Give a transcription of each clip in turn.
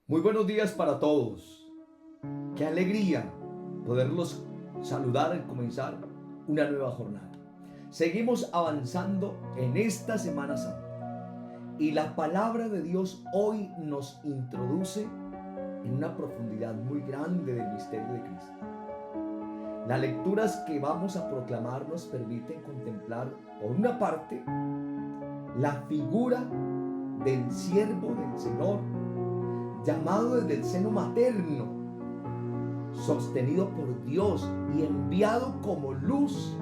Muy buenos días para todos. Qué alegría poderlos saludar al comenzar una nueva jornada. Seguimos avanzando en esta Semana Santa y la palabra de Dios hoy nos introduce en una profundidad muy grande del misterio de Cristo. Las lecturas que vamos a proclamar nos permiten contemplar, por una parte, la figura del siervo del Señor, llamado desde el seno materno, sostenido por Dios y enviado como luz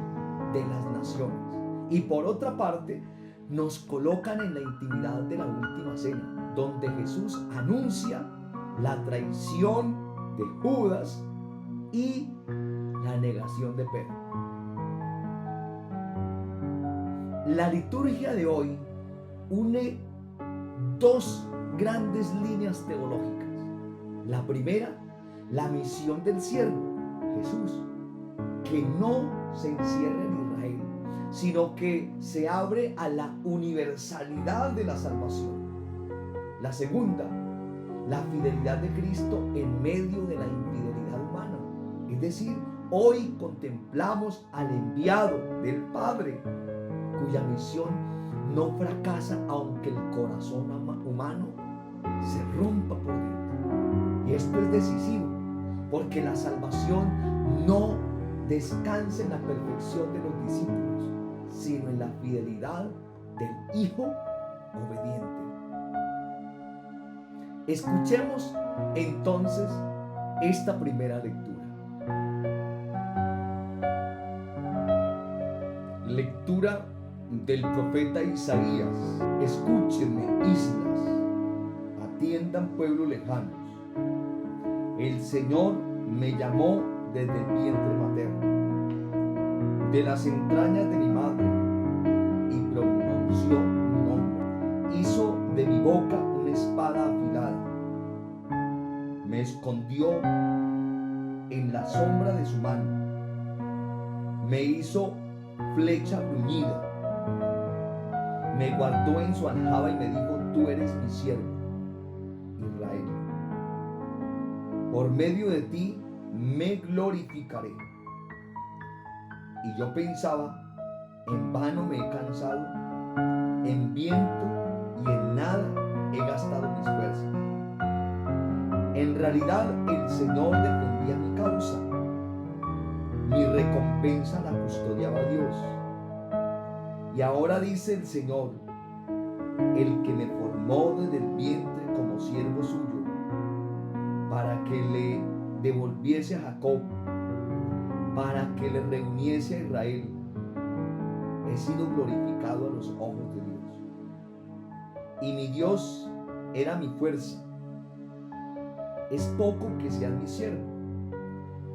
de las naciones. Y por otra parte, nos colocan en la intimidad de la última cena, donde Jesús anuncia la traición de Judas y la negación de Pedro. La liturgia de hoy une dos grandes líneas teológicas. La primera, la misión del siervo, Jesús, que no se encierra en Israel, sino que se abre a la universalidad de la salvación. La segunda, la fidelidad de Cristo en medio de la infidelidad humana. Es decir, hoy contemplamos al enviado del Padre, cuya misión no fracasa aunque el corazón humano se rompa por dentro. Y esto es decisivo, porque la salvación no descansa en la perfección de los discípulos, sino en la fidelidad del Hijo obediente. Escuchemos entonces esta primera lectura. Lectura del profeta Isaías. Escúchenme, islas, atiendan, pueblos lejanos. El Señor me llamó desde el vientre materno, de las entrañas de mi madre, y pronunció mi nombre. Hizo de mi boca una espada afilada. Me escondió en la sombra de su mano. Me hizo flecha bruñida. Me guardó en su aljaba y me dijo: tú eres mi siervo, Israel. Por medio de ti me glorificaré. Y yo pensaba: en vano me he cansado, en viento y en nada he gastado mis fuerzas. En realidad el Señor defendía mi causa. Mi recompensa la custodiaba Dios. Y ahora dice el Señor, el que me formó desde el vientre como siervo suyo, para que le devolviese a Jacob, para que le reuniese a Israel. He sido glorificado a los ojos de Dios. Y mi Dios era mi fuerza. Es poco que seas mi siervo,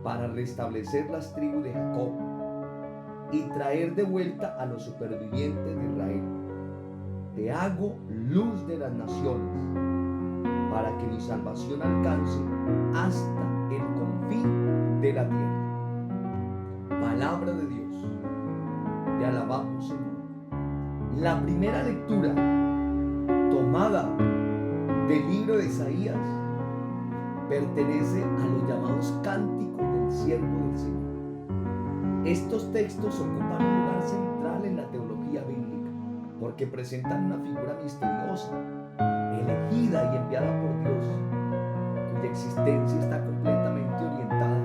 para restablecer las tribus de Jacob y traer de vuelta a los supervivientes de Israel. Te hago luz de las naciones, para que mi salvación alcance hasta el confín de la tierra. Palabra de Dios. Te alabamos, Señor. La primera lectura tomada del libro de Isaías pertenece a los llamados cánticos del siervo del Señor. Estos textos ocupan un lugar central en la teología bíblica porque presentan una figura misteriosa, elegida y enviada por Dios, cuya existencia está completamente orientada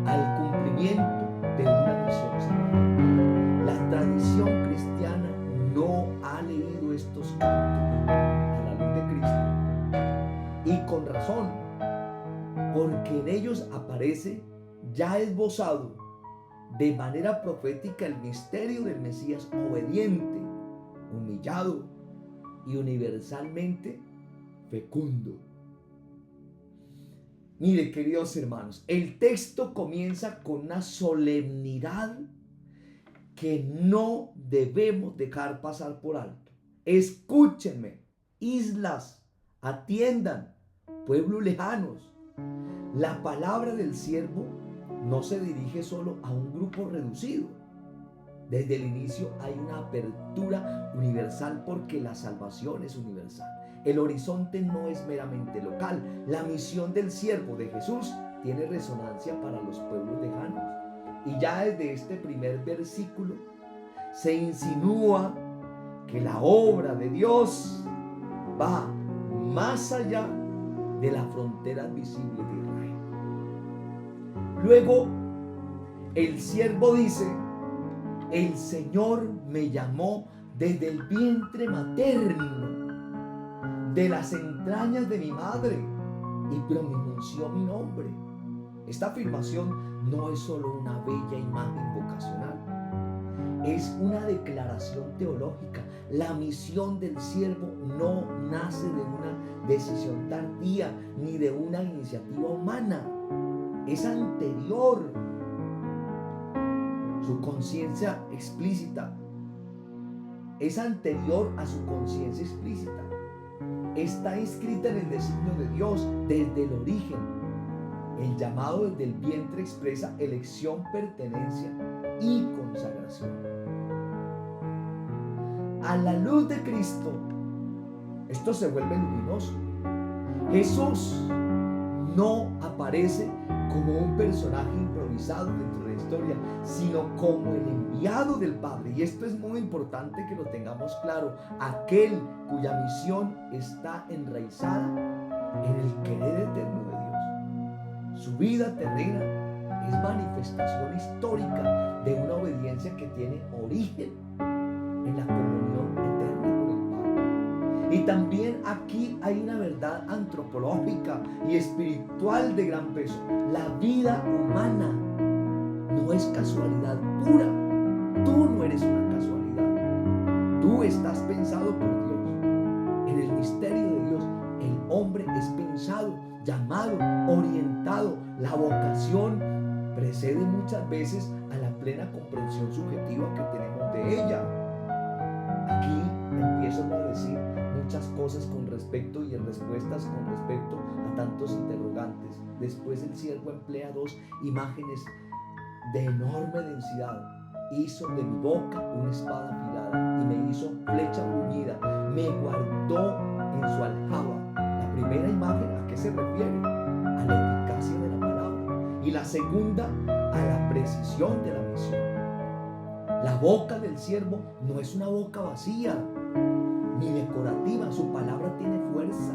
al cumplimiento de una misión sagrada. La tradición cristiana no ha leído estos cánticos a la luz de Cristo, y con razón, porque en ellos aparece ya esbozado de manera profética el misterio del Mesías obediente, humillado y universalmente fecundo. Mire, queridos hermanos, el texto comienza con una solemnidad que no debemos dejar pasar por alto. Escúchenme, islas, atiendan, pueblos lejanos. La palabra del siervo no se dirige solo a un grupo reducido. Desde el inicio hay una apertura universal porque la salvación es universal. El horizonte no es meramente local. La misión del siervo de Jesús tiene resonancia para los pueblos lejanos. Y ya desde este primer versículo se insinúa que la obra de Dios va más allá de las fronteras visibles de Israel. Luego, el siervo dice: el Señor me llamó desde el vientre materno, de las entrañas de mi madre, y pronunció mi nombre. Esta afirmación no es solo una bella imagen vocacional, es una declaración teológica. La misión del siervo no nace de una decisión tardía ni de una iniciativa humana, es anterior. Su conciencia explícita es anterior a su conciencia explícita. Está inscrita en el designio de Dios desde el origen. El llamado desde el vientre expresa elección, pertenencia y consagración. A la luz de Cristo, esto se vuelve luminoso. Jesús no aparece como un personaje improvisado dentro de la historia, sino como el enviado del Padre. Y esto es muy importante que lo tengamos claro. Aquel cuya misión está enraizada en el querer eterno de Dios. Su vida terrena es manifestación histórica de una obediencia que tiene origen en la comunión eterna con el Padre. Y también aquí hay una verdad antropológica y espiritual de gran peso. La vida humana no es casualidad pura. Tú no eres una casualidad. Tú estás pensado por Dios. En el misterio de Dios, el hombre es pensado, llamado, orientado. La vocación precede muchas veces a la plena comprensión subjetiva que tenemos de ella. Aquí empiezo a decir muchas cosas con respecto y en respuestas con respecto a tantos interrogantes. Después el siervo emplea dos imágenes de enorme densidad. Hizo de mi boca una espada afilada y me hizo flecha bruñida. Me guardó en su aljaba. La primera imagen, ¿a qué se refiere? A la eficacia de la palabra. Y la segunda, a la precisión de la misión. La boca del siervo no es una boca vacía ni decorativa. Su palabra tiene fuerza,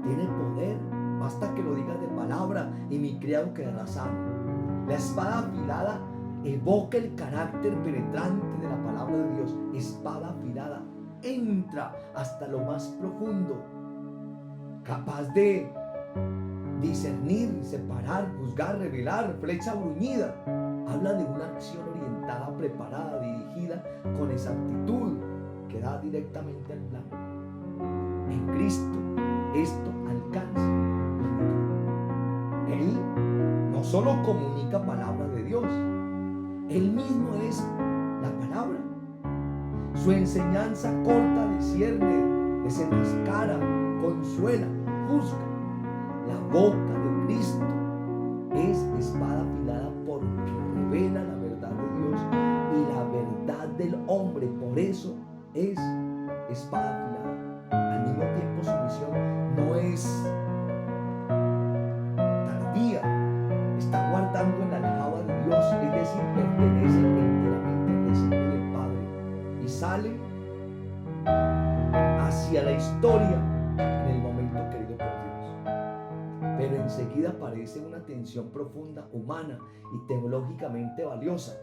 tiene poder. Basta que lo digas de palabra y mi criado quedará sano. La espada afilada evoca el carácter penetrante de la palabra de Dios. Espada afilada entra hasta lo más profundo, capaz de discernir, separar, juzgar, revelar. Flecha bruñida habla de una acción orientada, preparada, dirigida con exactitud, que da directamente al blanco. En Cristo esto alcanza plenitud. Él no solo comunica palabra de Dios, Él mismo es la palabra. Su enseñanza corta, discierne, desenmascara, consuela, juzga. La boca de Cristo es espada afilada porque revela la verdad de Dios y la verdad del hombre. Por eso es espada afilada. Al mismo tiempo su misión no es tardía. Está guardando en la aljaba de Dios, es decir, pertenece enteramente al designio del Padre y sale hacia la historia en el momento querido por Dios. Pero enseguida aparece una tensión profunda, humana y teológicamente valiosa.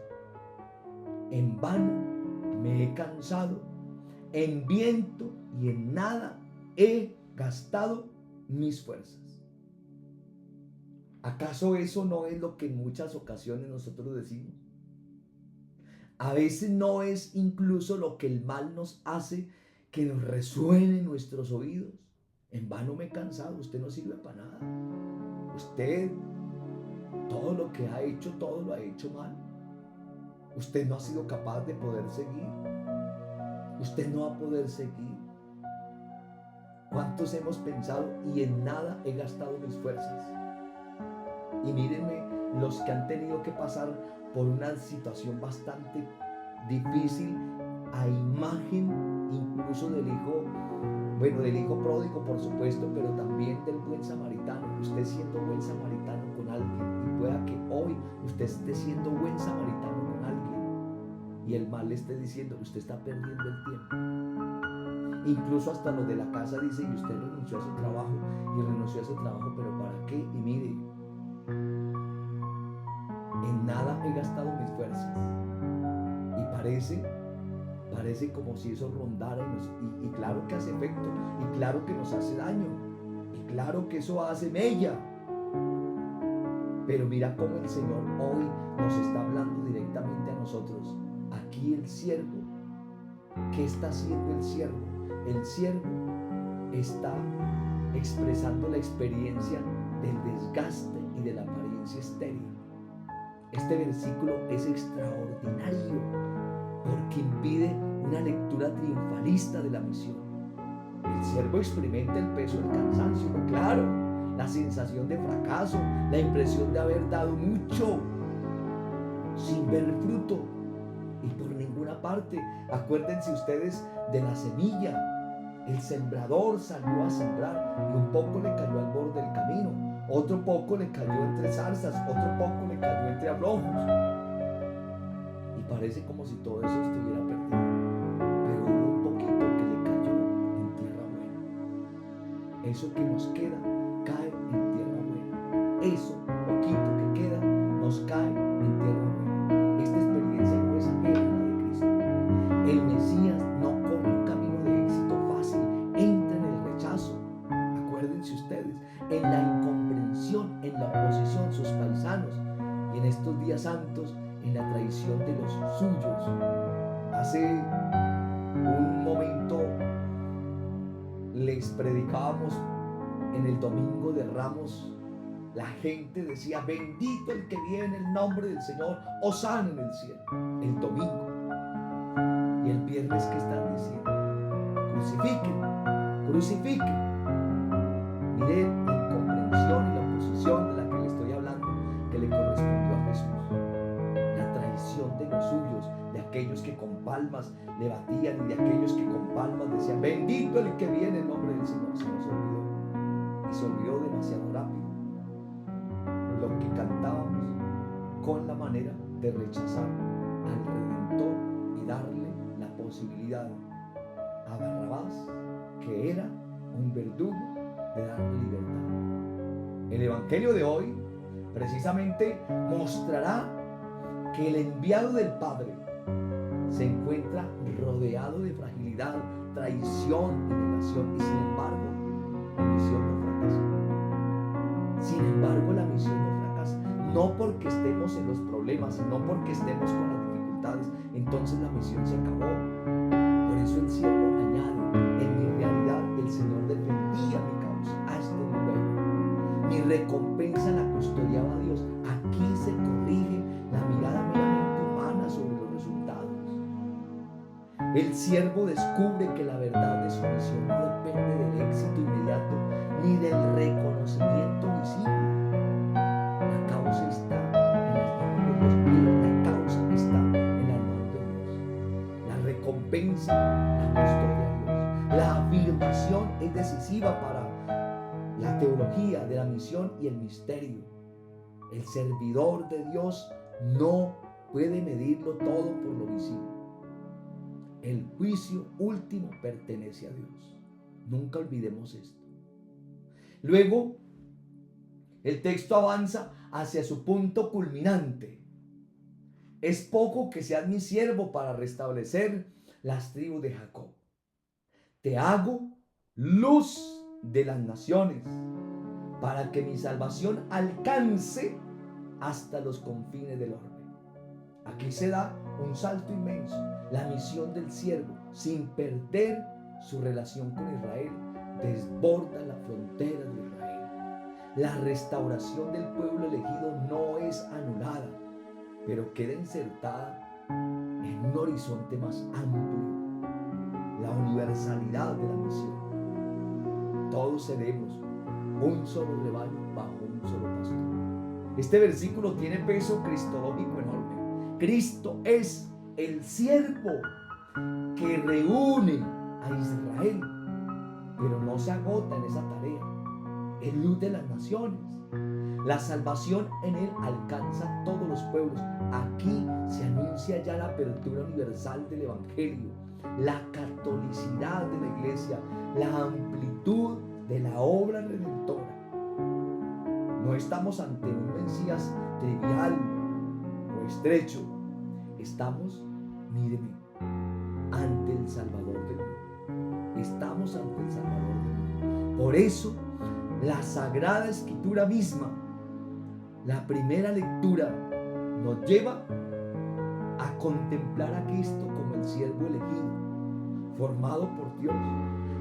En vano me he cansado, en viento y en nada he gastado mis fuerzas. ¿Acaso eso no es lo que en muchas ocasiones nosotros decimos? A veces no es incluso lo que el mal nos hace que nos resuene en nuestros oídos. En vano me he cansado, usted no sirve para nada. Usted, todo lo que ha hecho, todo lo ha hecho mal. Usted no ha sido capaz de poder seguir. Usted no va a poder seguir. ¿Cuántos hemos pensado y en nada he gastado mis fuerzas? Y mírenme los que han tenido que pasar por una situación bastante difícil, a imagen incluso del hijo Bueno, del hijo pródigo, por supuesto, pero también del buen samaritano. Usted siendo buen samaritano con alguien, y pueda que hoy usted esté siendo buen samaritano con alguien y el mal le esté diciendo, usted está perdiendo el tiempo. Incluso hasta los de la casa dicen, y usted renunció a ese trabajo, y renunció a ese trabajo, pero ¿para qué? Y mire, en nada he gastado mis fuerzas. Y parece como si eso rondara y claro que hace efecto, y claro que nos hace daño, y claro que eso hace mella. Pero mira cómo el Señor hoy nos está hablando directamente a nosotros. Aquí el siervo, ¿qué está haciendo el siervo? El siervo está expresando la experiencia del desgaste y de la apariencia estéril. Este versículo es extraordinario porque impide una lectura triunfalista de la misión. El siervo experimenta el peso del cansancio, claro, la sensación de fracaso, la impresión de haber dado mucho sin ver fruto y por ninguna parte. Acuérdense ustedes de la semilla. El sembrador salió a sembrar y un poco le cayó al borde del camino, otro poco le cayó entre zarzas, otro poco le cayó entre abrojos. Y parece como si todo eso estuviera perdido. Pero hubo un poquito que le cayó en tierra buena. Eso que nos queda cae en tierra buena. Eso poquito que queda nos cae en tierra buena. Esta experiencia no es ajena a la de Cristo. El Mesías no corre un camino de éxito fácil. Entra en el rechazo. Acuérdense ustedes, en la incomprensión, en la oposición, sus paisanos, y en estos días santos, en la traición de los suyos. Hace un momento les predicábamos en el domingo de Ramos. La gente decía, bendito el que viene en el nombre del Señor, hosana en el cielo. El domingo. Y el viernes, ¿qué están diciendo? Crucifiquen, crucifiquen. Miren la incomprensión y la oposición de la que le estoy hablando, que le correspondió a Jesús. La traición de los suyos, de aquellos que con palmas le batían y de aquellos que con palmas decían, bendito el que viene en nombre del Señor. Se nos olvidó. Y se olvidó demasiado rápido lo que cantábamos con la manera de rechazar al Redentor y darle la posibilidad a Barrabás, que era un verdugo, de darle libertad. El evangelio de hoy precisamente mostrará que el enviado del Padre se encuentra rodeado de fragilidad, traición y negación, y sin embargo la misión no fracasa. Sin embargo la misión no fracasa, no porque estemos en los problemas, sino porque estemos con las dificultades. Entonces la misión se acabó. Por eso el siervo añade, en mi realidad el Señor defendía mi causa hasta el nivel. Mi recompensa la custodiaba Dios. Aquí se corrige la mirada meramente humana sobre los resultados. El siervo descubre que la verdad de su misión no depende del éxito inmediato ni del reconocimiento visible. La causa está en las manos de Dios. La causa está en las manos de Dios. La recompensa la custodia Dios. La afirmación es decisiva para la teología de la misión y el misterio. El servidor de Dios no puede medirlo todo por lo visible. El juicio último pertenece a Dios. Nunca olvidemos esto. Luego, el texto avanza hacia su punto culminante. Es poco que seas mi siervo para restablecer las tribus de Jacob. Te hago luz de las naciones, para que mi salvación alcance hasta los confines del orbe. Aquí se da un salto inmenso. La misión del siervo, sin perder su relación con Israel, desborda la frontera de Israel. La restauración del pueblo elegido no es anulada, pero queda insertada en un horizonte más amplio. La universalidad de la misión. Todos seremos un solo rebaño bajo un solo pastor. Este versículo tiene peso cristológico enorme. Cristo es el siervo que reúne a Israel pero no se agota en esa tarea. Es luz de las naciones. La salvación en Él alcanza a todos los pueblos. Aquí se anuncia ya la apertura universal del Evangelio, la catolicidad de la Iglesia, la amplitud de la obra redentora. No estamos ante un Mesías trivial o estrecho. Estamos, míreme, ante el Salvador del mundo. Estamos ante el Salvador del mundo. Por eso, la Sagrada Escritura misma, la primera lectura, nos lleva a contemplar a Cristo como el siervo elegido, formado por Dios,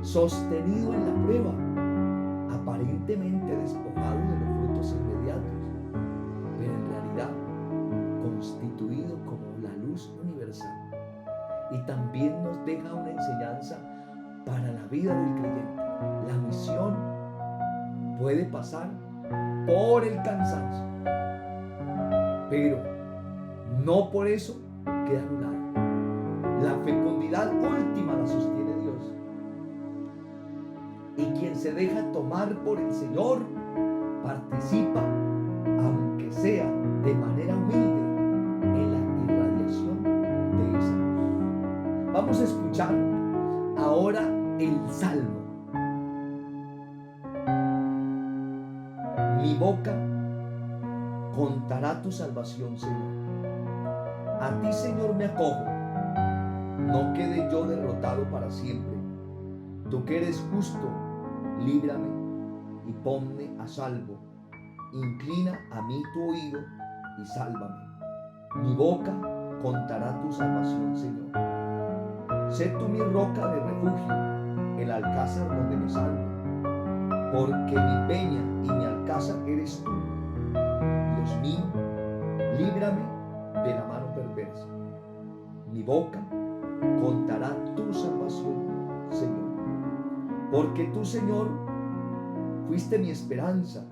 sostenido en la prueba, aparentemente despojado de los frutos inmediatos, pero en realidad constituido como la luz universal. Y también nos deja una enseñanza para la vida del creyente. La misión puede pasar por el cansancio, pero no por eso queda anulada. La fecundidad última la sostiene Dios. Y quien se deja tomar por el Señor participa, aunque sea de manera humilde, en la irradiación de esa luz. Vamos a escuchar ahora el Salmo. Mi boca contará tu salvación, Señor. A ti, Señor, me acojo. No quede yo derrotado para siempre. Tú que eres justo, líbrame y ponme a salvo. Inclina a mí tu oído y sálvame. Mi boca contará tu salvación, Señor. Sé tú mi roca de refugio, el alcázar donde me salvo. Porque mi peña y mi alcázar eres tú. Dios mío, líbrame de la mano perversa. Mi boca contará tu salvación, Señor. Porque tú, Señor, fuiste mi esperanza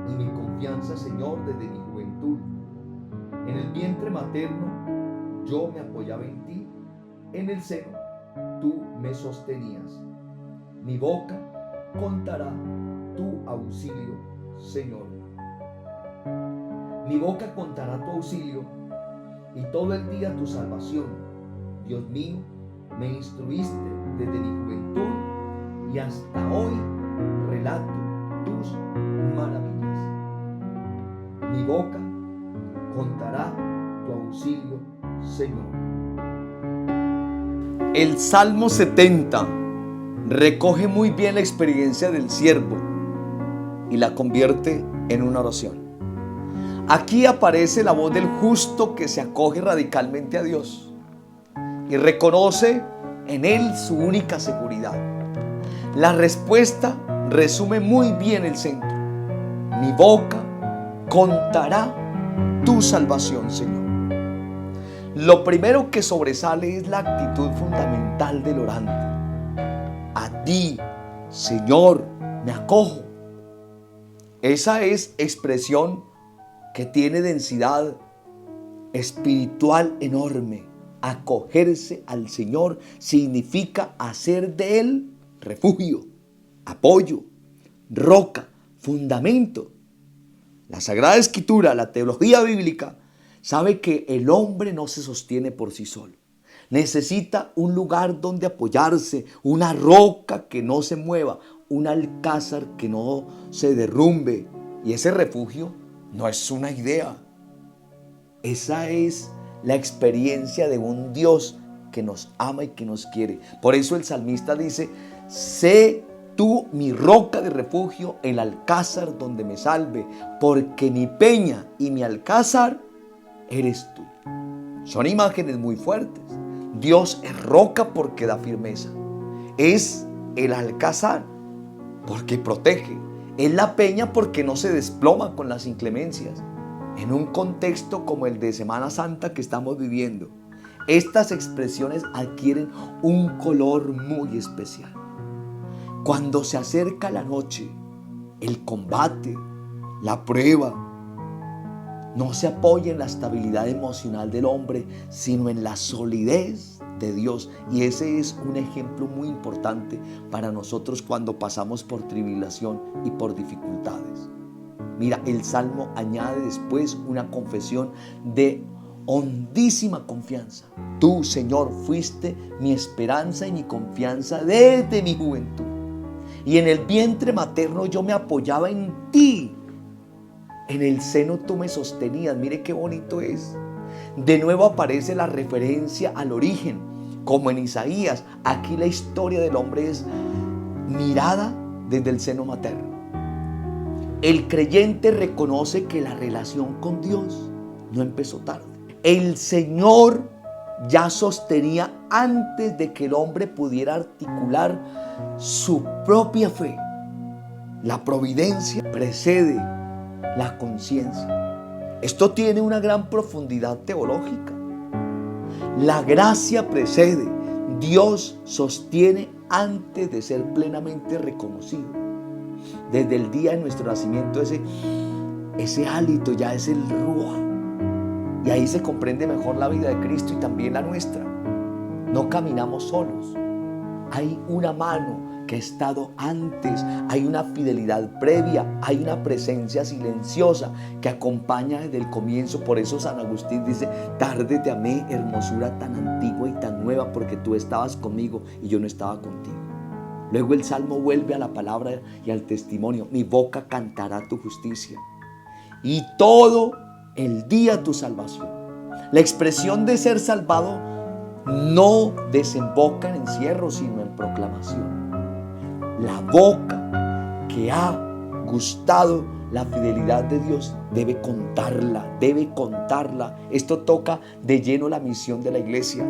y mi confianza, Señor, desde mi juventud. En el vientre materno yo me apoyaba en ti, en el seno tú me sostenías. Mi boca contará tu auxilio, Señor. Mi boca contará tu auxilio y todo el día tu salvación. Dios mío, me instruiste desde mi juventud y hasta hoy relato tus maravillas. Mi boca contará tu auxilio, Señor. El Salmo 70 recoge muy bien la experiencia del siervo y la convierte en una oración. Aquí aparece la voz del justo que se acoge radicalmente a Dios y reconoce en Él su única seguridad. La respuesta resume muy bien el centro. Mi boca contará tu salvación, Señor. Lo primero que sobresale es la actitud fundamental del orante. A ti, Señor, me acojo. Esa es expresión que tiene densidad espiritual enorme. Acogerse al Señor significa hacer de Él refugio, apoyo, roca, fundamento. La Sagrada Escritura, la teología bíblica, sabe que el hombre no se sostiene por sí solo. Necesita un lugar donde apoyarse, una roca que no se mueva, un alcázar que no se derrumbe. Y ese refugio no es una idea. Esa es la experiencia de un Dios que nos ama y que nos quiere. Por eso el salmista dice: sé tú mi roca de refugio, el alcázar donde me salve, porque mi peña y mi alcázar eres tú. Son imágenes muy fuertes. Dios es roca porque da firmeza. Es el alcázar porque protege. Es la peña porque no se desploma con las inclemencias. En un contexto como el de Semana Santa que estamos viviendo, estas expresiones adquieren un color muy especial. Cuando se acerca la noche, el combate, la prueba, no se apoya en la estabilidad emocional del hombre, sino en la solidez de Dios. Y ese es un ejemplo muy importante para nosotros cuando pasamos por tribulación y por dificultades. Mira, el Salmo añade después una confesión de hondísima confianza. Tú, Señor, fuiste mi esperanza y mi confianza desde mi juventud. Y en el vientre materno yo me apoyaba en ti. En el seno tú me sostenías. Mire qué bonito es. De nuevo aparece la referencia al origen, como en Isaías. Aquí la historia del hombre es mirada desde el seno materno. El creyente reconoce que la relación con Dios no empezó tarde. El Señor ya sostenía antes de que el hombre pudiera articular su propia fe. La providencia precede la conciencia. Esto tiene una gran profundidad teológica. La gracia precede. Dios sostiene antes de ser plenamente reconocido. Desde el día de nuestro nacimiento ese hálito ya es el ruaj. Y ahí se comprende mejor la vida de Cristo y también la nuestra. No caminamos solos. Hay una mano que ha estado antes, hay una fidelidad previa, hay una presencia silenciosa que acompaña desde el comienzo. Por eso San Agustín dice: tarde te amé, hermosura tan antigua y tan nueva, porque tú estabas conmigo y yo no estaba contigo. Luego el Salmo vuelve a la palabra y al testimonio: mi boca cantará tu justicia y todo el día tu salvación. La expresión de ser salvado no desemboca en encierro, sino en proclamación. La boca que ha gustado la fidelidad de Dios debe contarla. Esto toca de lleno la misión de la iglesia.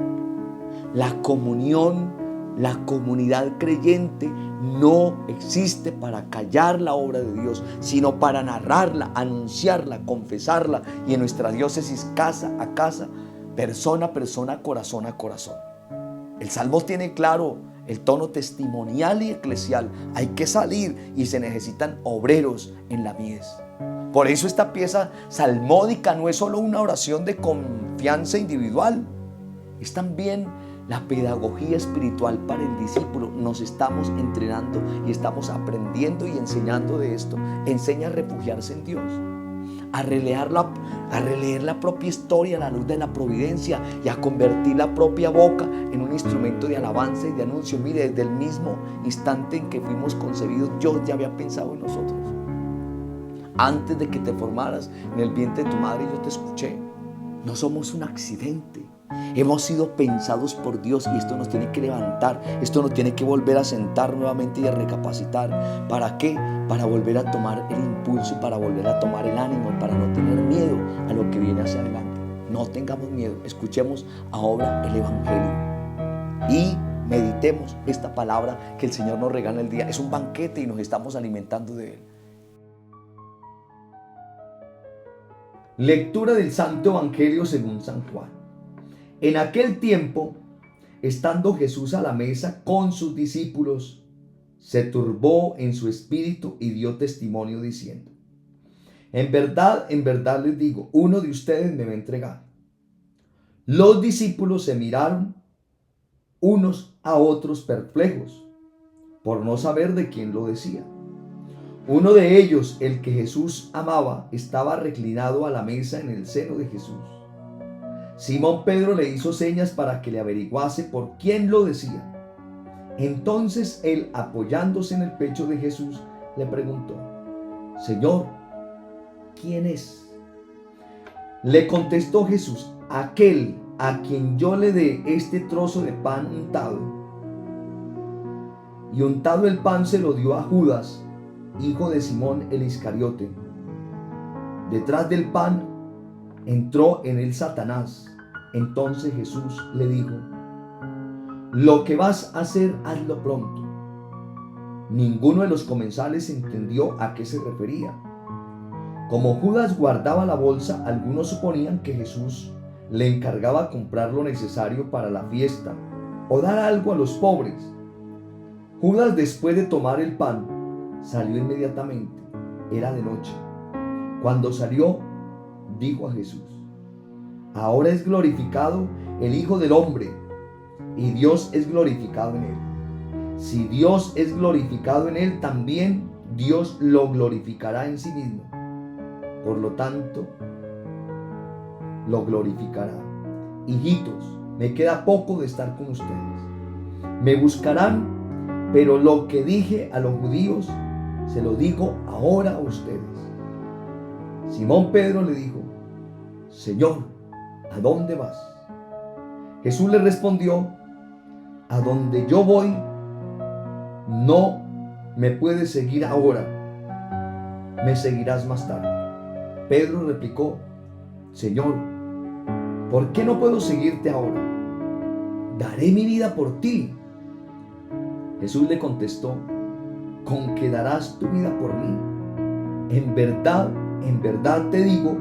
La comunión, la comunidad creyente no existe para callar la obra de Dios, sino para narrarla, anunciarla, confesarla, y en nuestra diócesis casa a casa, persona a persona, corazón a corazón. El Salmo tiene claro el tono testimonial y eclesial. Hay que salir y se necesitan obreros en la mies. Por eso esta pieza salmódica no es solo una oración de confianza individual, es también la pedagogía espiritual para el discípulo. Nos estamos entrenando y estamos aprendiendo y enseñando de esto. Enseña a refugiarse en Dios, a releer la propia historia a la luz de la providencia y a convertir la propia boca en un instrumento de alabanza y de anuncio. Mire, desde el mismo instante en que fuimos concebidos, Dios ya había pensado en nosotros. Antes de que te formaras en el vientre de tu madre, yo te escuché. No somos un accidente. Hemos sido pensados por Dios, y esto nos tiene que levantar, esto nos tiene que volver a sentar nuevamente y a recapacitar. ¿Para qué? Para volver a tomar el impulso, para volver a tomar el ánimo, para no tener miedo a lo que viene hacia adelante. No tengamos miedo, escuchemos ahora el Evangelio y meditemos esta palabra que el Señor nos regala el día. Es un banquete y nos estamos alimentando de Él. Lectura del Santo Evangelio según San Juan. En aquel tiempo, estando Jesús a la mesa con sus discípulos, se turbó en su espíritu y dio testimonio diciendo: en verdad les digo, uno de ustedes me va a entregar. Los discípulos se miraron unos a otros perplejos, por no saber de quién lo decía. Uno de ellos, el que Jesús amaba, estaba reclinado a la mesa en el seno de Jesús. Simón Pedro le hizo señas para que le averiguase por quién lo decía. Entonces él, apoyándose en el pecho de Jesús, le preguntó: Señor, ¿quién es? Le contestó Jesús: aquel a quien yo le dé este trozo de pan untado. Y untado el pan se lo dio a Judas, hijo de Simón el Iscariote. Detrás del pan entró en él Satanás. Entonces Jesús le dijo: lo que vas a hacer, hazlo pronto. Ninguno de los comensales entendió a qué se refería. Como Judas guardaba la bolsa, algunos suponían que Jesús le encargaba comprar lo necesario para la fiesta o dar algo a los pobres. Judas, después de tomar el pan, salió inmediatamente. Era de noche. Cuando salió, dijo a Jesús: ahora es glorificado el Hijo del Hombre, y Dios es glorificado en él. Si Dios es glorificado en él, también Dios lo glorificará en sí mismo. Por lo tanto, lo glorificará. Hijitos, me queda poco de estar con ustedes. Me buscarán, pero lo que dije a los judíos, se lo digo ahora a ustedes. Simón Pedro le dijo: Señor, ¿a dónde vas? Jesús le respondió: a donde yo voy, no me puedes seguir ahora, me seguirás más tarde. Pedro replicó: Señor, ¿por qué no puedo seguirte ahora? Daré mi vida por ti. Jesús le contestó: ¿con qué darás tu vida por mí? En verdad te digo,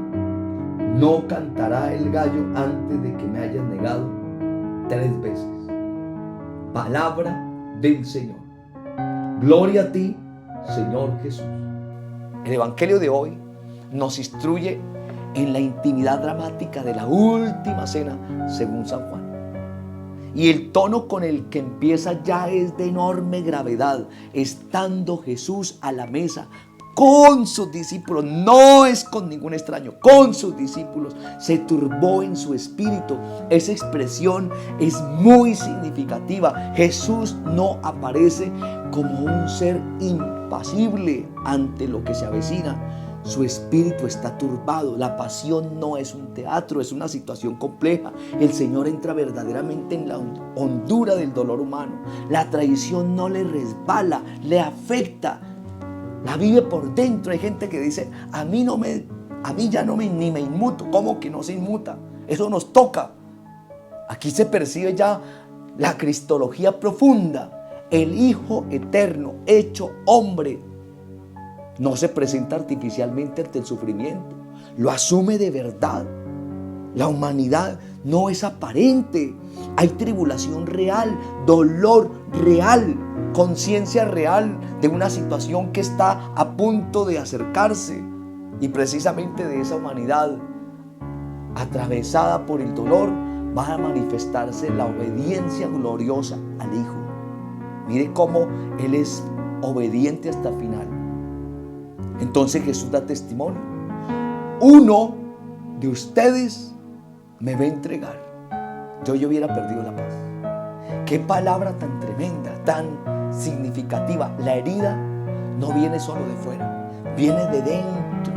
no cantará el gallo antes de que me hayas negado 3 veces. Palabra del Señor. Gloria a ti, Señor Jesús. El Evangelio de hoy nos instruye en la intimidad dramática de la última cena según San Juan. Y el tono con el que empieza ya es de enorme gravedad, estando Jesús a la mesa con sus discípulos, no es con ningún extraño, con sus discípulos, se turbó en su espíritu. Esa expresión es muy significativa. Jesús no aparece como un ser impasible ante lo que se avecina. Su espíritu está turbado. La pasión no es un teatro, es una situación compleja. El Señor entra verdaderamente en la hondura del dolor humano. La traición no le resbala, le afecta. La vive por dentro. Hay gente que dice: a mí ya ni me inmuto. ¿Cómo que no se inmuta? Eso nos toca. Aquí se percibe ya la cristología profunda. El Hijo eterno, hecho hombre, no se presenta artificialmente ante el sufrimiento. Lo asume de verdad. La humanidad no es aparente. Hay tribulación real, dolor real, conciencia real de una situación que está a punto de acercarse. Y precisamente de esa humanidad atravesada por el dolor va a manifestarse la obediencia gloriosa al Hijo. Mire cómo Él es obediente hasta el final. Entonces Jesús da testimonio: uno de ustedes me va a entregar. Yo hubiera perdido la paz. Qué palabra tan tremenda, tan significativa. La herida no viene solo de fuera, viene de dentro,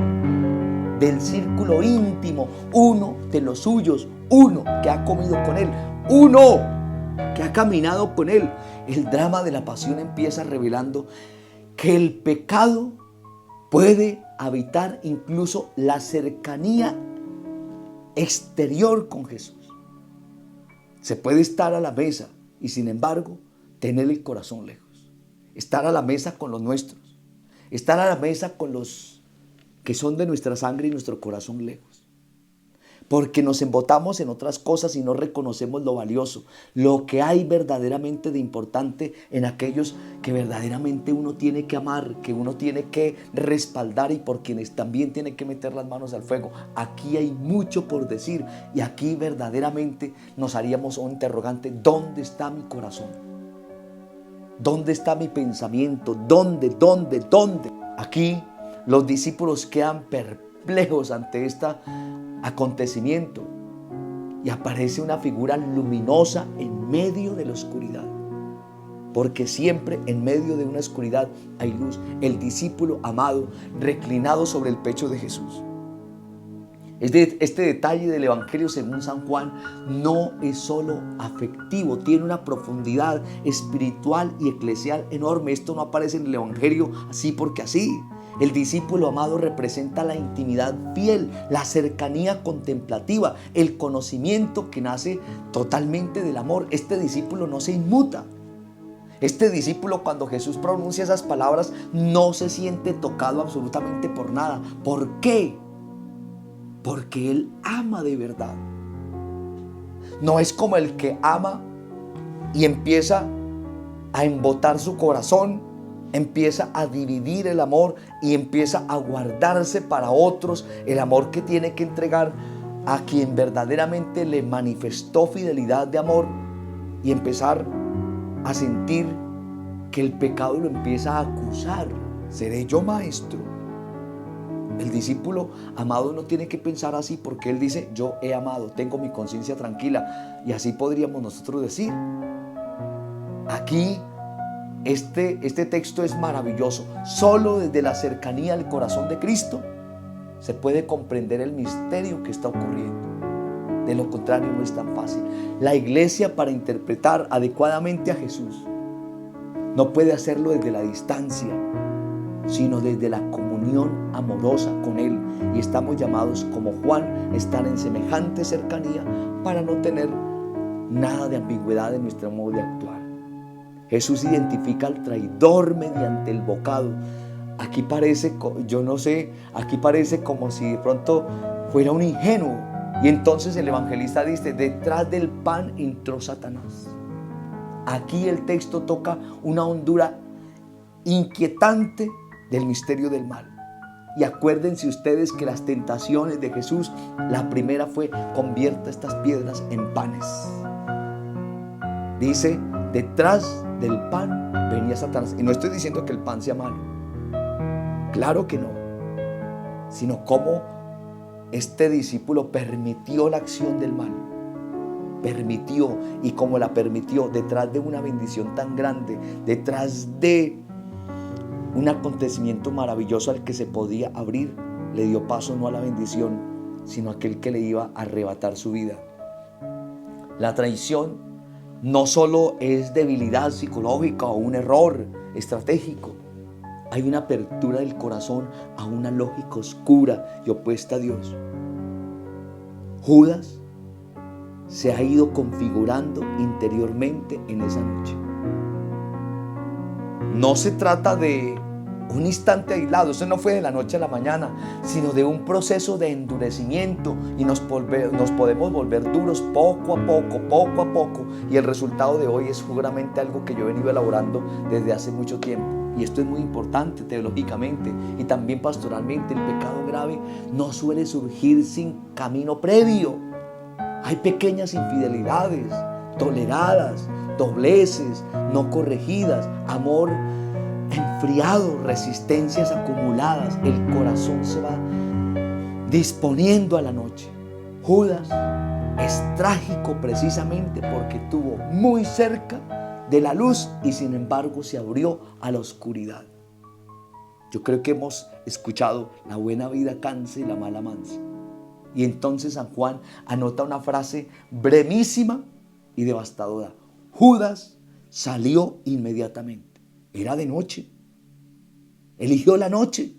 del círculo íntimo. Uno de los suyos, uno que ha comido con él, uno que ha caminado con él. El drama de la pasión empieza revelando que el pecado puede habitar incluso la cercanía exterior con Jesús. Se puede estar a la mesa y sin embargo tener el corazón lejos. Estar a la mesa con los nuestros. Estar a la mesa con los que son de nuestra sangre y nuestro corazón lejos. Porque nos embotamos en otras cosas y no reconocemos lo valioso, lo que hay verdaderamente de importante en aquellos que verdaderamente uno tiene que amar, que uno tiene que respaldar y por quienes también tiene que meter las manos al fuego. Aquí hay mucho por decir y aquí verdaderamente nos haríamos un interrogante: ¿dónde está mi corazón? ¿Dónde está mi pensamiento? ¿Dónde? Aquí los discípulos quedan perplejos ante este acontecimiento y aparece una figura luminosa en medio de la oscuridad, porque siempre en medio de una oscuridad hay luz. El discípulo amado reclinado sobre el pecho de Jesús. Este detalle del Evangelio según San Juan no es solo afectivo, tiene una profundidad espiritual y eclesial enorme. Esto no aparece en el Evangelio así porque así. El discípulo amado representa la intimidad fiel, la cercanía contemplativa, el conocimiento que nace totalmente del amor. Este discípulo no se inmuta. Este discípulo, cuando Jesús pronuncia esas palabras, no se siente tocado absolutamente por nada. ¿Por qué? Porque Él ama de verdad. No es como el que ama y empieza a embotar su corazón, empieza a dividir el amor y empieza a guardarse para otros el amor que tiene que entregar a quien verdaderamente le manifestó fidelidad de amor. y empezar a sentir que el pecado lo empieza a acusar. ¿Seré yo, maestro? El discípulo amado no tiene que pensar así, porque él dice: yo he amado, tengo mi conciencia tranquila. Y así podríamos nosotros decir. Aquí este texto es maravilloso. Solo desde la cercanía al corazón de Cristo se puede comprender el misterio que está ocurriendo. De lo contrario, no es tan fácil. La iglesia, para interpretar adecuadamente a Jesús, no puede hacerlo desde la distancia, sino desde la comunión amorosa con Él. Y estamos llamados, como Juan, a estar en semejante cercanía para no tener nada de ambigüedad en nuestro modo de actuar. Jesús identifica al traidor mediante el bocado. Aquí parece, yo no sé, aquí parece como si de pronto fuera un ingenuo. Y entonces el evangelista dice: detrás del pan entró Satanás. Aquí el texto toca una hondura inquietante del misterio del mal. Y acuérdense ustedes que las tentaciones de Jesús, la primera fue: convierta estas piedras en panes. Dice: detrás del pan venía Satanás. Y no estoy diciendo que el pan sea malo, claro que no, sino cómo este discípulo permitió la acción del mal. Permitió, y como la permitió, detrás de una bendición tan grande, detrás de un acontecimiento maravilloso al que se podía abrir, le dio paso no a la bendición, sino a aquel que le iba a arrebatar su vida. La traición no solo es debilidad psicológica o un error estratégico. Hay una apertura del corazón a una lógica oscura y opuesta a Dios. Judas se ha ido configurando interiormente en esa noche. No se trata de un instante aislado, eso no fue de la noche a la mañana, sino de un proceso de endurecimiento, y nos podemos volver duros poco a poco, y el resultado de hoy es seguramente algo que yo he venido elaborando desde hace mucho tiempo. Y esto es muy importante teológicamente y también pastoralmente. El pecado grave no suele surgir sin camino previo. Hay pequeñas infidelidades toleradas, dobleces no corregidas, amor enfriado, resistencias acumuladas. El corazón se va disponiendo a la noche. Judas es trágico precisamente porque estuvo muy cerca de la luz y sin embargo se abrió a la oscuridad. Yo creo que hemos escuchado: la buena vida cansa y la mala mansa. Y entonces San Juan anota una frase brevísima y devastadora: Judas salió inmediatamente. Era de noche. Eligió la noche.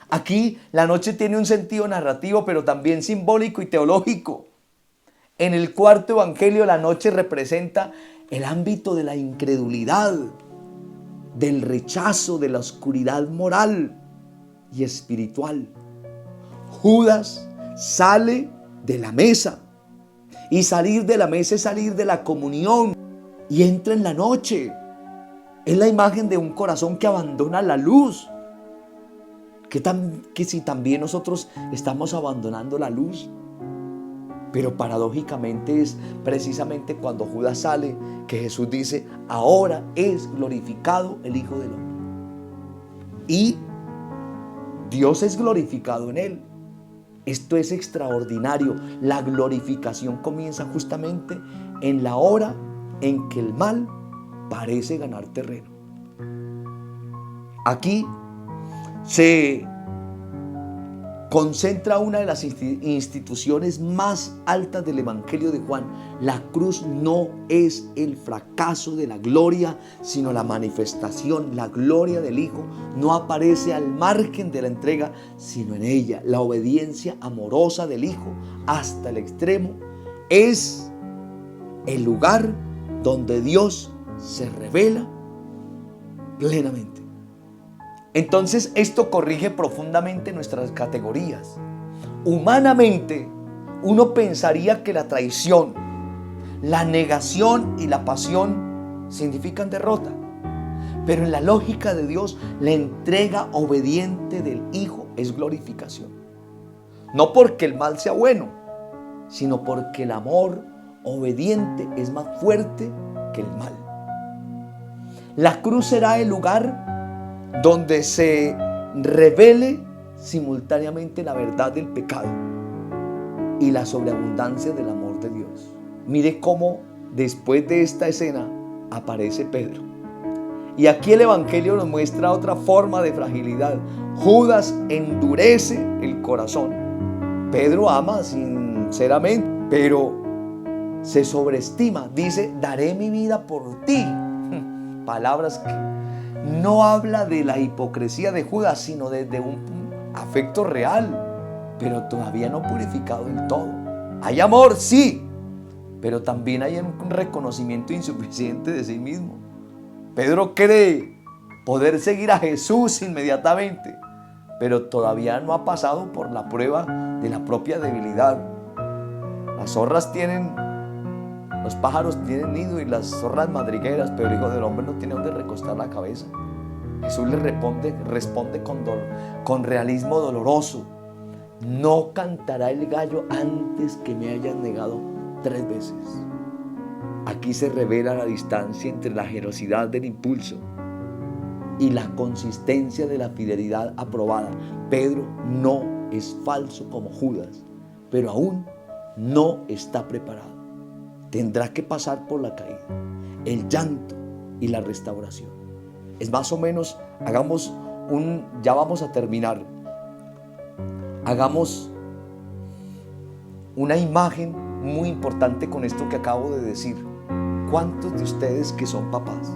Aquí la noche tiene un sentido narrativo, pero también simbólico y teológico. En el cuarto evangelio, la noche representa el ámbito de la incredulidad, del rechazo, de la oscuridad moral y espiritual. Judas sale de la mesa, y salir de la mesa es salir de la comunión, y entra en la noche. Es la imagen de un corazón que abandona la luz. Que si también nosotros estamos abandonando la luz. Pero paradójicamente es precisamente cuando Judas sale que Jesús dice: ahora es glorificado el Hijo del Hombre. Y Dios es glorificado en él. Esto es extraordinario. La glorificación comienza justamente en la hora en que el mal parece ganar terreno. Aquí se concentra una de las instituciones más altas del Evangelio de Juan. La cruz no es el fracaso de la gloria, sino la manifestación. La gloria del Hijo no aparece al margen de la entrega, sino en ella. La obediencia amorosa del Hijo hasta el extremo es el lugar donde Dios se revela plenamente. Entonces esto corrige profundamente nuestras categorías. Humanamente, uno pensaría que la traición, la negación y la pasión significan derrota. Pero en la lógica de Dios, la entrega obediente del Hijo es glorificación. No porque el mal sea bueno, sino porque el amor obediente es más fuerte que el mal. La cruz será el lugar donde se revele simultáneamente la verdad del pecado y la sobreabundancia del amor de Dios. Mire cómo después de esta escena aparece Pedro. Y aquí el Evangelio nos muestra otra forma de fragilidad. Judas endurece el corazón. Pedro ama sinceramente, pero se sobreestima. Dice, daré mi vida por ti. Palabras que no habla de la hipocresía de Judas, sino de un afecto real, pero todavía no purificado del todo. Hay amor, sí, pero también hay un reconocimiento insuficiente de sí mismo. Pedro cree poder seguir a Jesús inmediatamente, pero todavía no ha pasado por la prueba de la propia debilidad. Las zorras tienen, los pájaros tienen nido y las zorras madrigueras, pero el Hijo del Hombre no tiene donde recostar la cabeza. Jesús le responde con realismo doloroso. No cantará el gallo antes que me hayas negado 3 veces. Aquí se revela la distancia entre la generosidad del impulso y la consistencia de la fidelidad aprobada. Pedro no es falso como Judas, pero aún no está preparado. Tendrá que pasar por la caída, el llanto y la restauración. Es más o menos, ya vamos a terminar. Hagamos una imagen muy importante con esto que acabo de decir. ¿Cuántos de ustedes que son papás?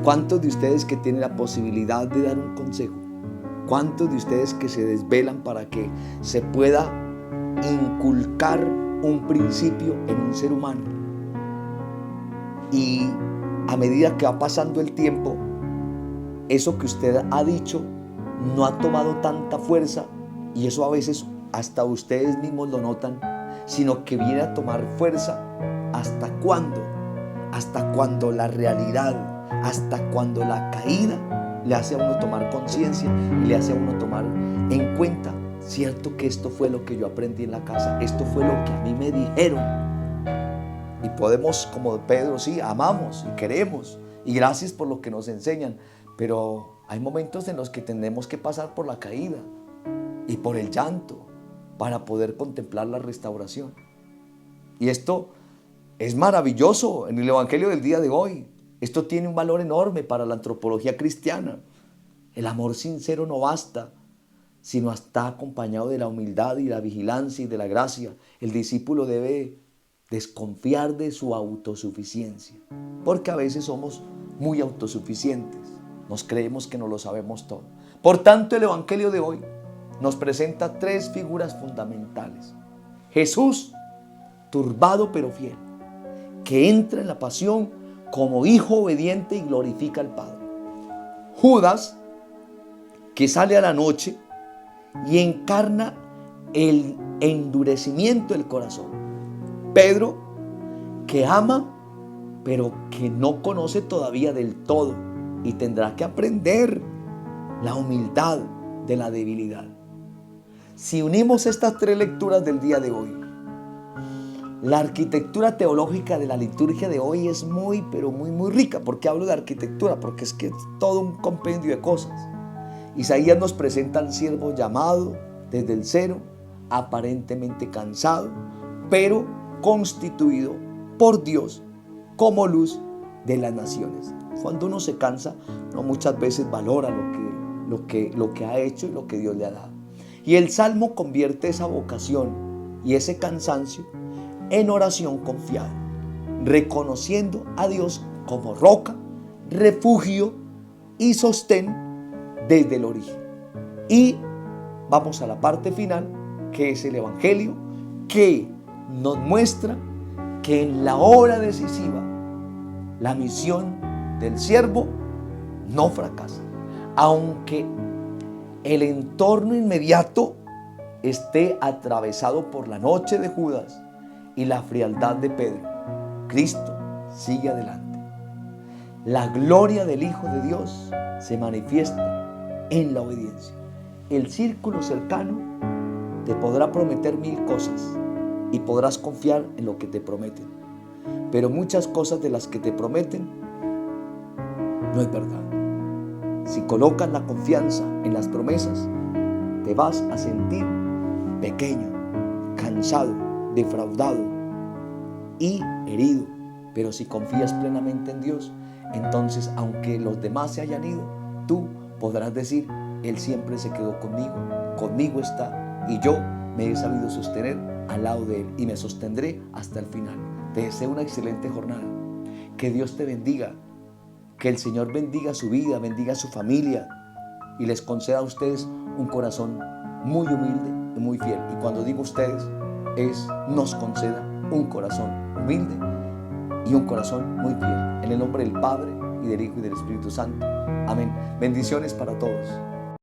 ¿Cuántos de ustedes que tienen la posibilidad de dar un consejo? ¿Cuántos de ustedes que se desvelan para que se pueda inculcar un principio en un ser humano? Y a medida que va pasando el tiempo, eso que usted ha dicho no ha tomado tanta fuerza, y eso a veces hasta ustedes mismos lo notan, sino que viene a tomar fuerza. ¿Hasta cuándo? Hasta cuando la realidad, hasta cuando la caída le hace a uno tomar conciencia y le hace a uno tomar en cuenta, cierto que esto fue lo que yo aprendí en la casa, esto fue lo que a mí me dijeron. Y podemos, como Pedro, sí, amamos y queremos, y gracias por lo que nos enseñan, pero hay momentos en los que tenemos que pasar por la caída y por el llanto para poder contemplar la restauración. Y esto es maravilloso en el Evangelio del día de hoy. Esto tiene un valor enorme para la antropología cristiana. El amor sincero no basta, sino está acompañado de la humildad y la vigilancia y de la gracia. El discípulo debe desconfiar de su autosuficiencia, porque a veces somos muy autosuficientes. Nos creemos que no lo sabemos todo. Por tanto, el Evangelio de hoy nos presenta 3 figuras fundamentales. Jesús, turbado pero fiel, que entra en la pasión como hijo obediente y glorifica al Padre. Judas, que sale a la noche y encarna el endurecimiento del corazón. Pedro, que ama, pero que no conoce todavía del todo y tendrá que aprender la humildad de la debilidad. Si unimos estas 3 lecturas del día de hoy, la arquitectura teológica de la liturgia de hoy es muy rica. ¿Por qué hablo de arquitectura? Porque es que es todo un compendio de cosas. Isaías nos presenta al siervo llamado desde el cero, aparentemente cansado, pero constituido por Dios como luz de las naciones. Cuando uno se cansa, no muchas veces valora lo que ha hecho y lo que Dios le ha dado. Y el Salmo convierte esa vocación y ese cansancio en oración confiada, reconociendo a Dios como roca, refugio y sostén desde el origen. Y vamos a la parte final, que es el Evangelio, que nos muestra que en la hora decisiva la misión del siervo no fracasa, aunque el entorno inmediato esté atravesado por la noche de Judas y la frialdad de Pedro. Cristo sigue adelante. La gloria del Hijo de Dios se manifiesta en la obediencia. El círculo cercano te podrá prometer 1000 cosas y podrás confiar en lo que te prometen. pero muchas cosas de las que te prometen no es verdad. Si colocas la confianza en las promesas, te vas a sentir pequeño, cansado, defraudado y herido. Pero si confías plenamente en Dios, entonces aunque los demás se hayan ido, tú podrás decir: Él siempre se quedó conmigo está, y yo me he sabido sostener al lado de Él y me sostendré hasta el final. Te deseo una excelente jornada. Que Dios te bendiga, que el Señor bendiga su vida, bendiga su familia y les conceda a ustedes un corazón muy humilde y muy fiel. Y cuando digo ustedes, nos conceda un corazón humilde y un corazón muy fiel. En el nombre del Padre, y del Hijo, y del Espíritu Santo. Amén. Bendiciones para todos.